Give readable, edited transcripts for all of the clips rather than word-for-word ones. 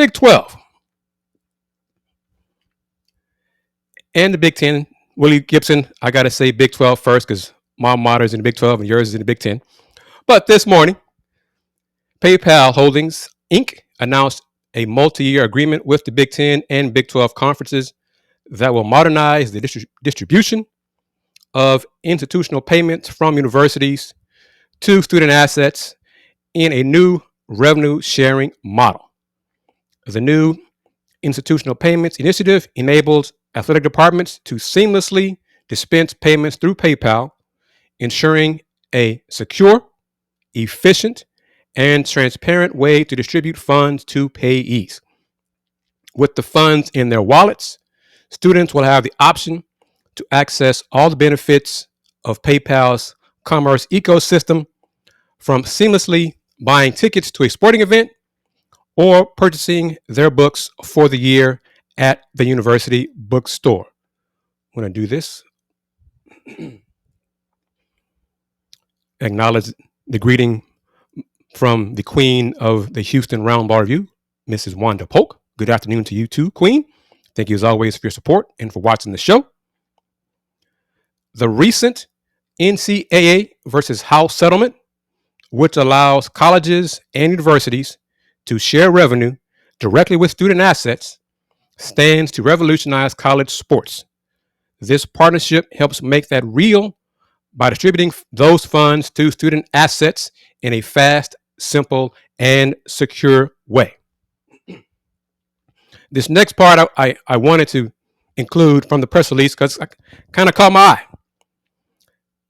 Big 12 and the Big 10. Willie Gibson, I got to say Big 12 first because my motto is in the Big 12 and yours is in the Big 10. But this morning, PayPal Holdings, Inc. announced a multi-year agreement with the Big 10 and Big 12 conferences that will modernize the distribution of institutional payments from universities to student assets in a new revenue sharing model. The new institutional payments initiative enables athletic departments to seamlessly dispense payments through PayPal, ensuring a secure, efficient, and transparent way to distribute funds to payees. With the funds in their wallets, students will have the option to access all the benefits of PayPal's commerce ecosystem, from seamlessly buying tickets to a sporting event or purchasing their books for the year at the university bookstore. I'm going to do this. Acknowledge the greeting from the queen of the Houston Roundball Review, Mrs. Wanda Polk. Good afternoon to you too, Queen. Thank you as always for your support and for watching the show. The recent NCAA versus House settlement, which allows colleges and universities to share revenue directly with student assets, stands to revolutionize college sports. This partnership helps make that real by distributing those funds to student assets in a fast, simple, and secure way. This next part I wanted to include from the press release because I kind of caught my eye.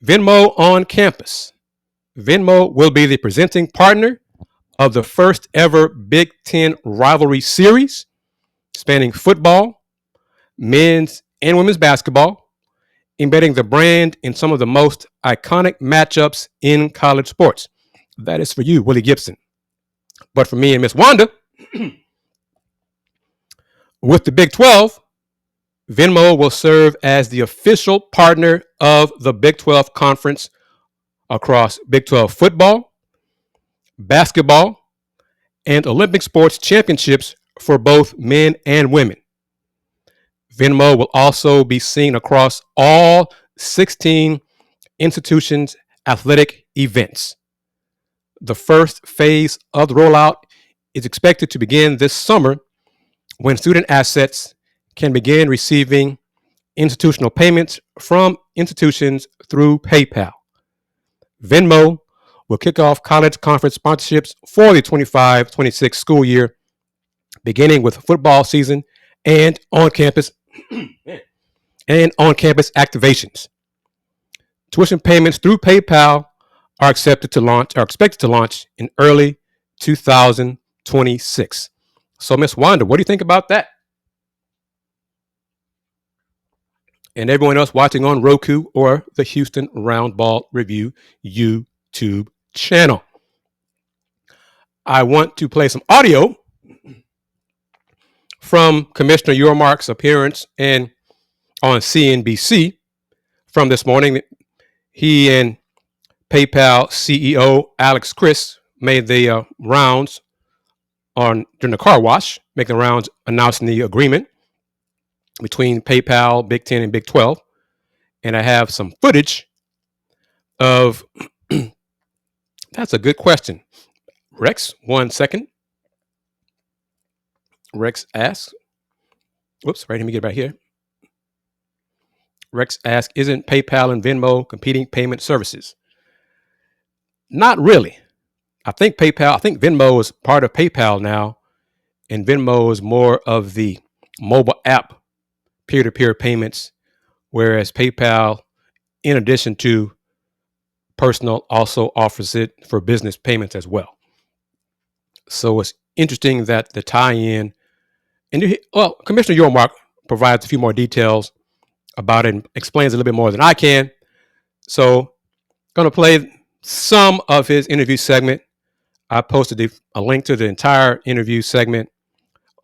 Venmo on campus. Venmo will be the presenting partner of the first ever Big Ten rivalry series, spanning football, men's and women's basketball, embedding the brand in some of the most iconic matchups in college sports. That is for you, Willie Gibson. But for me and Miss Wanda, with the Big 12, Venmo will serve as the official partner of the Big 12 conference across Big 12 football, basketball, and Olympic sports championships for both men and women. Venmo will also be seen across all 16 institutions' athletic events. The first phase of the rollout is expected to begin this summer, when student assets can begin receiving institutional payments from institutions through PayPal. Venmo will kick off college conference sponsorships for the 25-26 school year, beginning with football season and on-campus activations. Tuition payments through PayPal are expected to launch in early 2026. So, Miss Wanda, what do you think about that? And everyone else watching on Roku or the Houston Roundball Review YouTube channel. I want to play some audio from Commissioner Yormark's appearance on CNBC from this morning. He and PayPal CEO Alex Chriss made the rounds during the car wash, making the rounds announcing the agreement between PayPal, Big 10, and Big 12. And I have some footage of, that's a good question. Rex, 1 second. Rex asks, whoops, right, let me get right here. Rex asks, isn't PayPal and Venmo competing payment services? Not really. I think Venmo is part of PayPal now, and Venmo is more of the mobile app peer-to-peer payments, whereas PayPal, in addition to personal, also offers it for business payments as well. So it's interesting that the tie-in, and Commissioner Yormark provides a few more details about it and explains a little bit more than I can. So going to play some of his interview segment. I posted a link to the entire interview segment,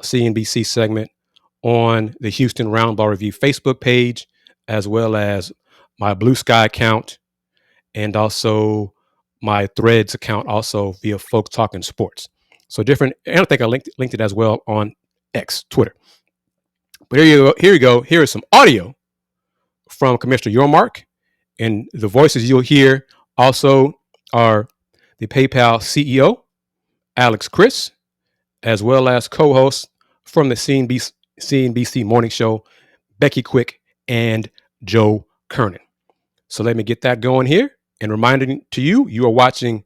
CNBC segment, on the Houston Roundball Review Facebook page, as well as my Blue Sky account, and also my Threads account, also via Folks Talking Sports. So different, and I think I linked it as well on X, Twitter. But here you go. Here is some audio from Commissioner Yormark, and the voices you'll hear also are the PayPal CEO, Alex Chris, as well as co-hosts from the CNBC Morning Show, Becky Quick and Joe Kernen. So let me get that going here, and reminding to you, you are watching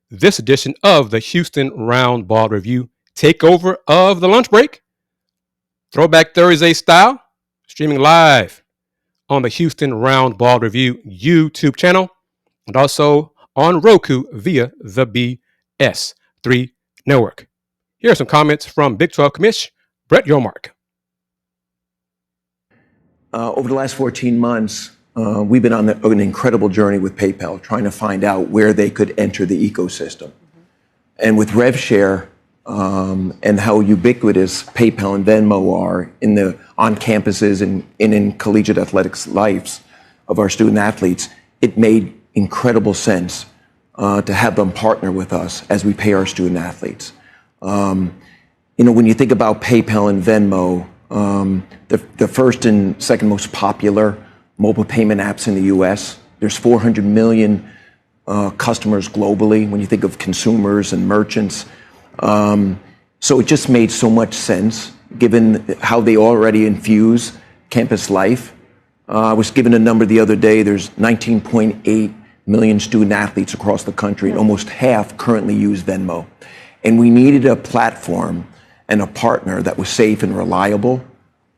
this edition of the Houston Roundball Review Takeover of the Lunch Break, Throwback Thursday style, streaming live on the Houston Roundball Review YouTube channel, and also on Roku via the BS3 network. Here are some comments from Big 12 Commish, Brett Yormark. Over the last 14 months, we've been on an incredible journey with PayPal, trying to find out where they could enter the ecosystem. And with RevShare and how ubiquitous PayPal and Venmo are on campuses and in collegiate athletics lives of our student athletes, it made incredible sense to have them partner with us as we pay our student athletes. When you think about PayPal and Venmo, the first and second most popular mobile payment apps in the U.S. There's 400 million customers globally when you think of consumers and merchants. So it just made so much sense given how they already infuse campus life. I was given a number the other day. There's 19.8 million student athletes across the country, and almost half currently use Venmo. And we needed a platform and a partner that was safe and reliable.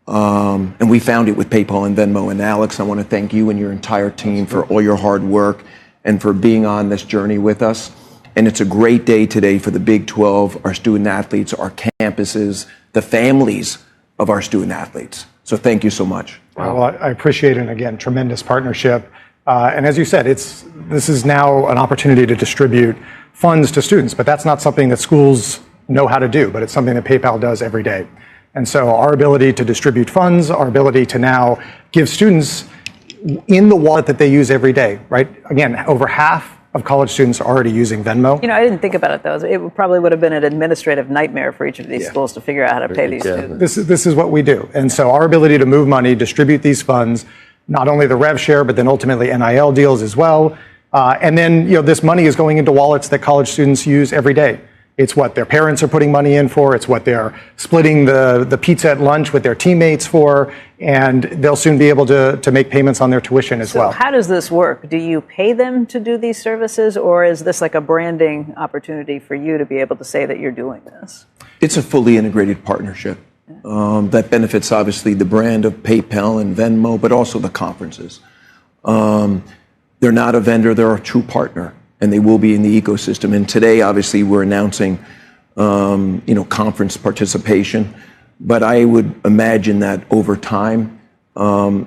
And we found it with PayPal and Venmo. And Alex, I want to thank you and your entire team for all your hard work and for being on this journey with us. And it's a great day today for the Big 12, our student athletes, our campuses, the families of our student athletes. So thank you so much. Well, I appreciate it. And again, tremendous partnership. And as you said, this is now an opportunity to distribute funds to students, but that's not something that schools know how to do, but it's something that PayPal does every day. And so our ability to distribute funds, our ability to now give students in the wallet that they use every day, right? Again, over half of college students are already using Venmo. I didn't think about it though. It probably would have been an administrative nightmare for each of these schools to figure out how to pay these students. This is what we do. And so our ability to move money, distribute these funds, not only the rev share, but then ultimately NIL deals as well. And then, this money is going into wallets that college students use every day. It's what their parents are putting money in for. It's what they're splitting the pizza at lunch with their teammates for. And they'll soon be able to make payments on their tuition as well. So how does this work? Do you pay them to do these services, or is this like a branding opportunity for you to be able to say that you're doing this? It's a fully integrated partnership that benefits, obviously, the brand of PayPal and Venmo, but also the conferences. They're not a vendor, they're a true partner, and they will be in the ecosystem. And today, obviously, we're announcing, conference participation. But I would imagine that over time,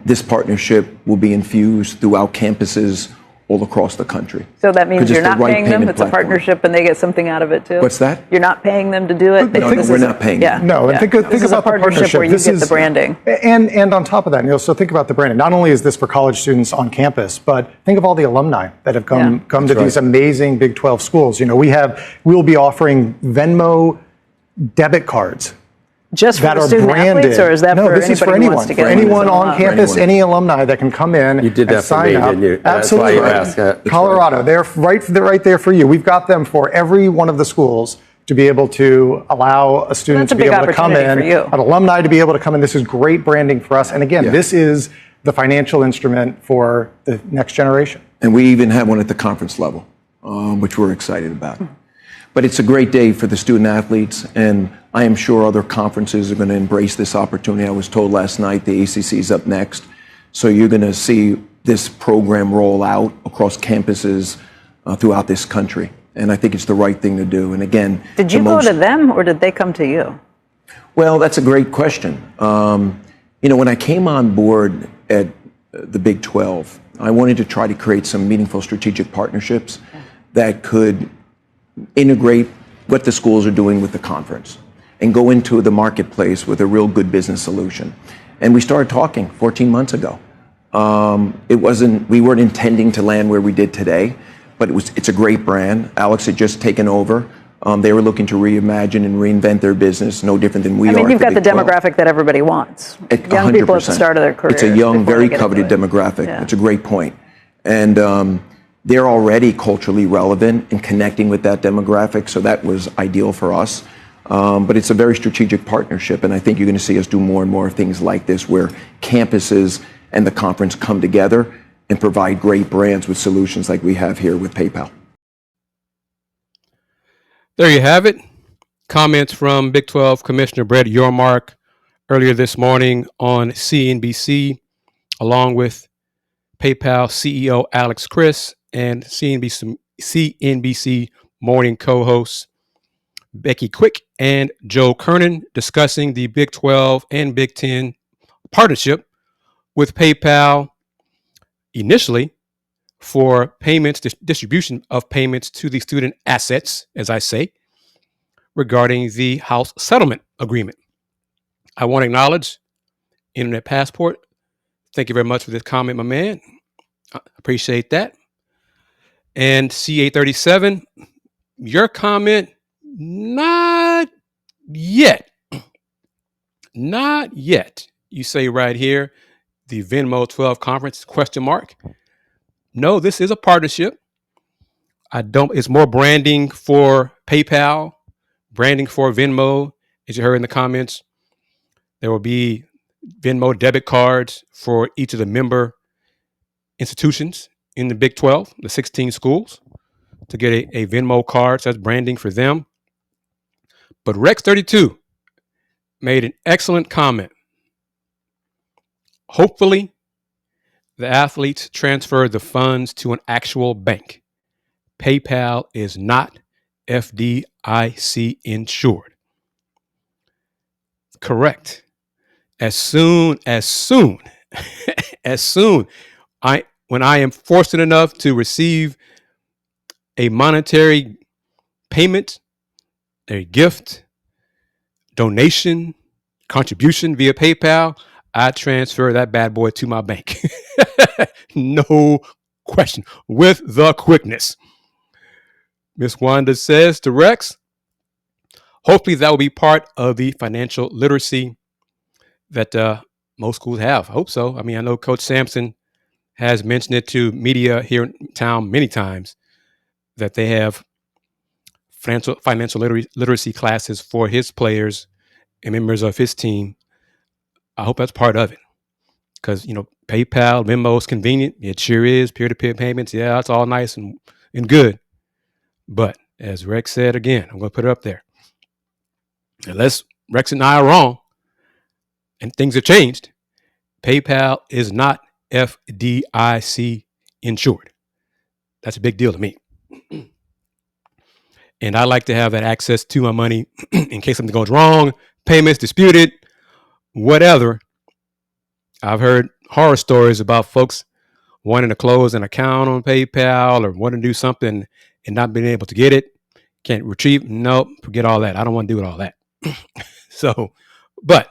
this partnership will be infused throughout campuses all across the country. So that means you're not paying them, it's a partnership, and they get something out of it too? What's that? You're not paying them to do it? No, we're not paying them. No, and think about the partnership where you get the branding. And on top of that, so think about the branding. Not only is this for college students on campus, but think of all the alumni that have come to these amazing Big 12 schools. We'll be offering Venmo debit cards. Just for the student athletes, or is that for this is for anyone? Wants to get for anyone on campus, any alumni that can come in. You did that and sign for me, up. didn't you? Absolutely. That's why you asked. Colorado, they're right there for you. We've got them for every one of the schools to be able to allow a student to be able to come in, an alumni to be able to come in. This is great branding for us. And again, this is the financial instrument for the next generation. And we even have one at the conference level, which we're excited about. But it's a great day for the student athletes, and I am sure other conferences are going to embrace this opportunity. I was told last night the ACC is up next, so you're going to see this program roll out across campuses throughout this country, and I think it's the right thing to do. And again, did you go to them, or did they come to you? Well, that's a great question. When I came on board at the Big 12, I wanted to try to create some meaningful strategic partnerships that could integrate what the schools are doing with the conference and go into the marketplace with a real good business solution. And we started talking 14 months ago. We weren't intending to land where we did today, but it's a great brand. Alex had just taken over They were looking to reimagine and reinvent their business, no different than we are. I mean, you've at got the Big 12. demographic that everybody wants. Young people at the 100%. start of their careers. It's a young, before very they get into coveted it. demographic. Yeah. It's a great point. And they're already culturally relevant and connecting with that demographic, so that was ideal for us. But it's a very strategic partnership, and I think you're going to see us do more and more things like this, where campuses and the conference come together and provide great brands with solutions like we have here with PayPal. There you have it. Comments from Big 12 Commissioner Brett Yormark earlier this morning on CNBC, along with PayPal CEO Alex Chris and CNBC morning co-hosts Becky Quick and Joe Kernen, discussing the Big 12 and Big 10 partnership with PayPal, initially for payments, distribution of payments to the student assets, as I say, regarding the House settlement agreement. I want to acknowledge Internet Passport. Thank you very much for this comment, my man. I appreciate that. And CA37, your comment, not yet. Not yet. You say right here, the Venmo 12 conference, question mark. No, this is a partnership. It's more branding for PayPal, branding for Venmo. As you heard in the comments, there will be Venmo debit cards for each of the member institutions in the Big 12, the 16 schools, to get a Venmo card. So that's branding for them. But Rex32 made an excellent comment. Hopefully, the athletes transfer the funds to an actual bank. PayPal is not FDIC insured. Correct. As soon, when I am fortunate enough to receive a monetary payment, a gift, donation, contribution via PayPal, I transfer that bad boy to my bank. No question. With the quickness. Miss Wanda says to Rex, hopefully that will be part of the financial literacy that most schools have. I hope so. I mean, I know Coach Sampson has mentioned it to media here in town many times, that they have financial literacy classes for his players and members of his team. I hope that's part of it, because, PayPal, Venmo is convenient. It sure is. Peer-to-peer payments, yeah, that's all nice and good. But as Rex said again, I'm going to put it up there. Unless Rex and I are wrong and things have changed, PayPal is not FDIC insured. That's a big deal to me. And I like to have that access to my money in case something goes wrong, payments disputed, whatever. I've heard horror stories about folks wanting to close an account on PayPal or wanting to do something and not being able to get it. Can't retrieve. Nope, forget all that. I don't want to do all that. So, but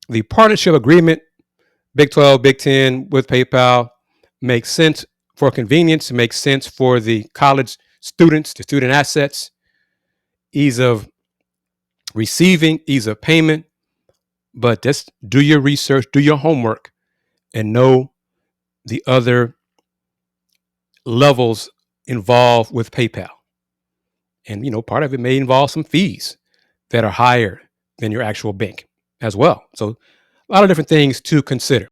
the partnership agreement, Big 12, Big 10 with PayPal, makes sense for convenience. It makes sense for the college students, the student assets, ease of receiving, ease of payment. But just do your research, do your homework, and know the other levels involved with PayPal. And, part of it may involve some fees that are higher than your actual bank as well. So a lot of different things to consider.